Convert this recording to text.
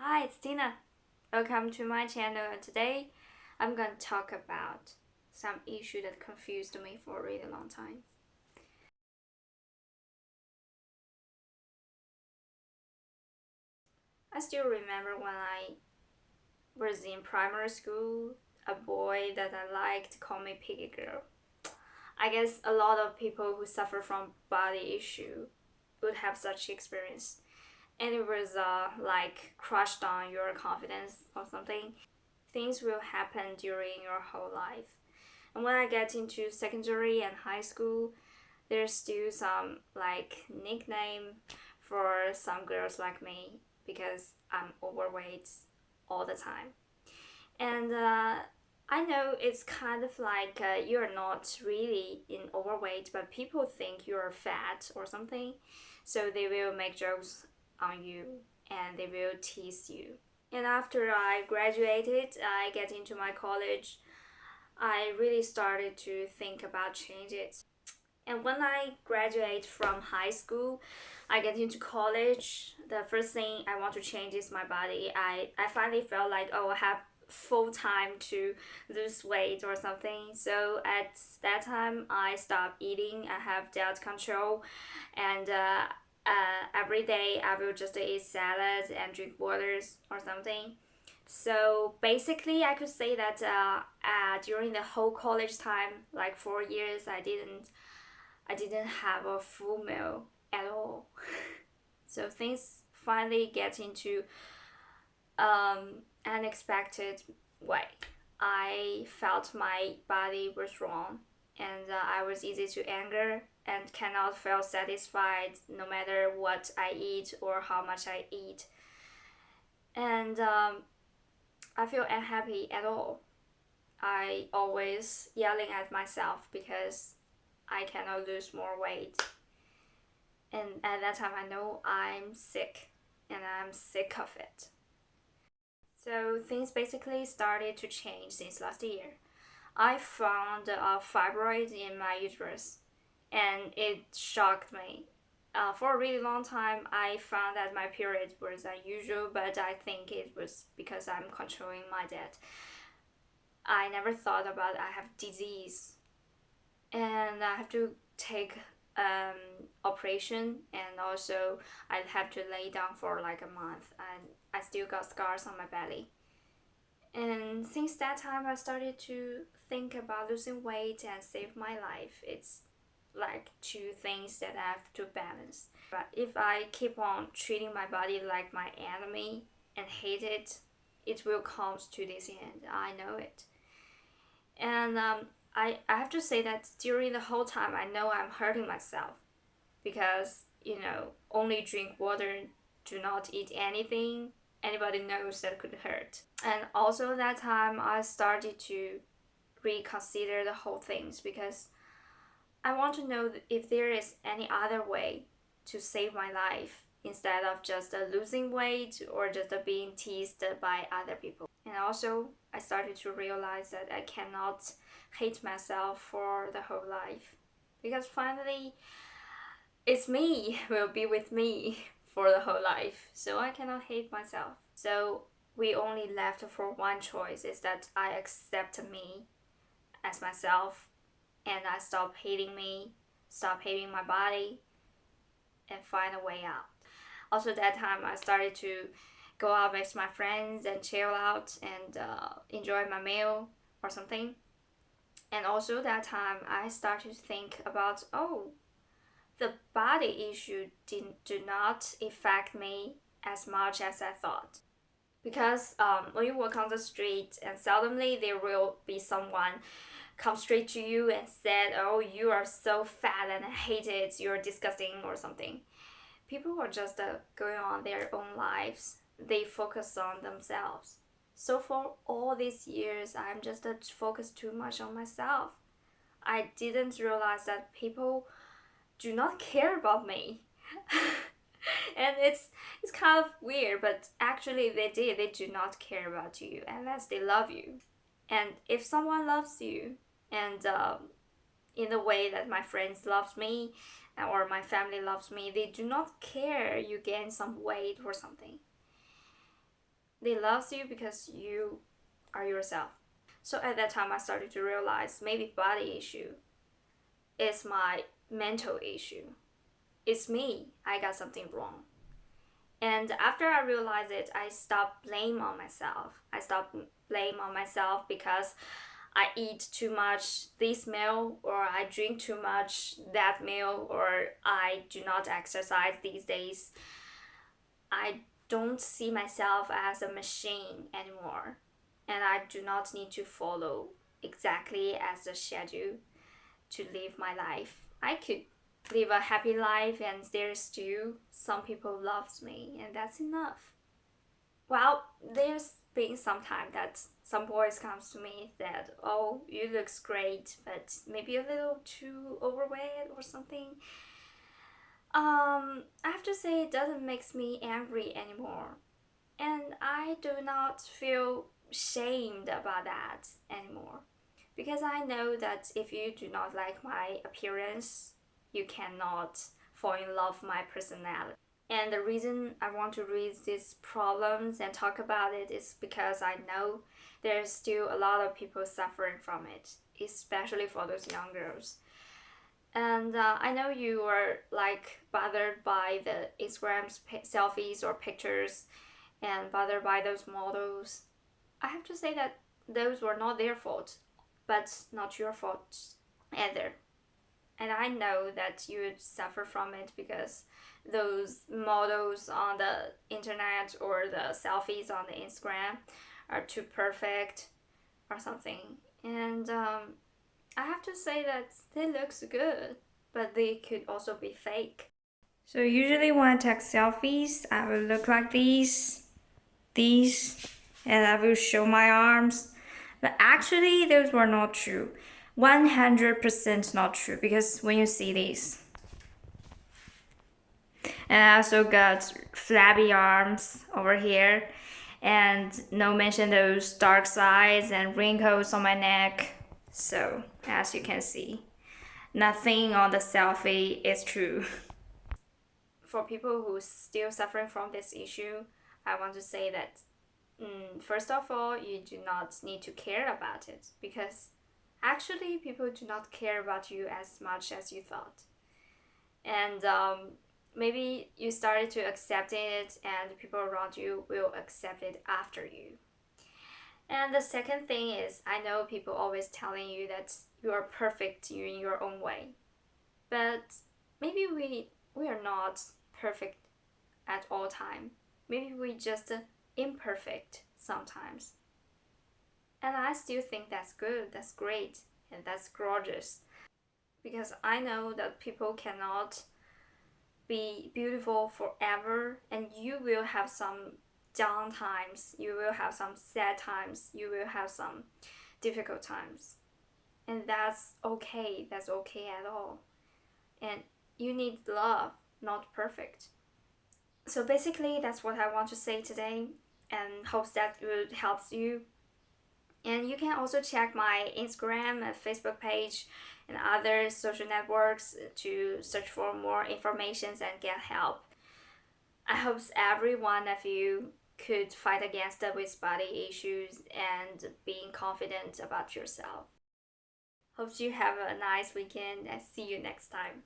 Hi, it's Tina. Welcome to my channel. And today I'm going to talk about some issue that confused me for a really long time. I still remember when I was in primary school, a boy that I liked called me Piggy Girl. I guess a lot of people who suffer from body issue would have such experience. And it was like crushed on your confidence or something. Things will happen during your whole life. And when I get into secondary and high school, there's still some like nickname for some girls like me because I'm overweight all the time. And I know it's kind of like you're not really in overweight, but people think you're fat or something, so they will make jokes on you and they will tease you. And after I graduated, I get into my college. I really started to think about change it. And when I graduate from high school, I get into college. The first thing I want to change is my body. I finally felt like, oh, I have full time to lose weight or something. So at that time, I stopped eating. I have diet control, and every day I will just eat salad and drink waters or something. So basically, I could say that during the whole college time, like 4 years, I didn't have a full meal at all. So things finally get into unexpected way. I felt my body was wrong, and I was easy to anger and cannot feel satisfied no matter what I eat or how much I eat. And I feel unhappy at all. I always yelling at myself because I cannot lose more weight. And at that time, I know I'm sick and I'm sick of it. So things basically started to change since last year. I found a fibroid in my uterus and it shocked me. For a really long time, I found that my period was unusual, but I think it was because I'm controlling my diet. I never thought about I have disease and I have to take operation, and also I have to lay down for like a month, and I still got scars on my belly. And since that time, I started to think about losing weight and save my life. It's like two things that I have to balance. But if I keep on treating my body like my enemy and hate it, it will come to this end. I know it. And I have to say that during the whole time, I know I'm hurting myself because, only drink water, do not eat anything. Anybody knows that could hurt. And also, that time, I started to reconsider the whole things because I want to know if there is any other way to save my life instead of just losing weight or just being teased by other people. And also, I started to realize that I cannot hate myself for the whole life because finally, it's me will be with me for the whole life. So I cannot hate myself. So we only left for one choice is that I accept me as myself and I stop hating me, stop hating my body, and find a way out. Also, that time I started to go out with my friends and chill out and enjoy my meal or something. And also, that time I started to think about, oh, the body issue do not affect me as much as I thought. Because when you walk on the street and seldomly there will be someone come straight to you and said, oh, you are so fat and I hate it, you're disgusting or something. People are just going on their own lives. They focus on themselves. So for all these years, I'm just focused too much on myself. I didn't realize that people do not care about me. And it's kind of weird, but actually they do not care about you unless they love you. And if someone loves you, and in the way that my friends loves me or my family loves me, they do not care you gain some weight or something. They love you because you are yourself. So at that time, I started to realize maybe body issue is my mental issue. It's me. I got something wrong. And after I realized it, I stopped blame on myself. I stopped blame on myself because I eat too much this meal, or I drink too much that meal, or I do not exercise these days. I don't see myself as a machine anymore, and I do not need to follow exactly as a schedule to live my life. I could live a happy life and there's still some people loves me, and that's enough. Well, there's been some time that some boys comes to me that, oh, you looks great, but maybe a little too overweight or something. I have to say it doesn't make me angry anymore. And I do not feel shamed about that anymore. Because I know that if you do not like my appearance, you cannot fall in love with my personality. And the reason I want to raise these problems and talk about it is because I know there's still a lot of people suffering from it, especially for those young girls. And I know you are like bothered by the Instagram selfies or pictures and bothered by those models. I have to say that those were not their fault, but not your fault either. And I know that you would suffer from it because those models on the internet or the selfies on the Instagram are too perfect or something. And I have to say that they looks good, but they could also be fake. So usually when I take selfies, I will look like these, and I will show my arms. But actually, those were not true. 100% not true, because when you see these, and I also got flabby arms over here, and no mention those dark sides and wrinkles on my neck. So as you can see, nothing on the selfie is true. For people who still suffering from this issue, I want to say that first of all, you do not need to care about it, because actually people do not care about you as much as you thought. And maybe you started to accept it, and people around you will accept it after you. And the second thing is, I know people always telling you that you are perfect in your own way, but maybe we are not perfect at all time. Maybe we just imperfect sometimes. And I still think that's good, that's great, and that's gorgeous. Because I know that people cannot be beautiful forever, and you will have some down times, you will have some sad times, you will have some difficult times. And that's okay at all. And you need love, not perfect. So basically, that's what I want to say today, and hope that would help you. And you can also check my Instagram and Facebook page and other social networks to search for more information and get help. I hope every one of you could fight against the with body issues and being confident about yourself. Hope you have a nice weekend and see you next time.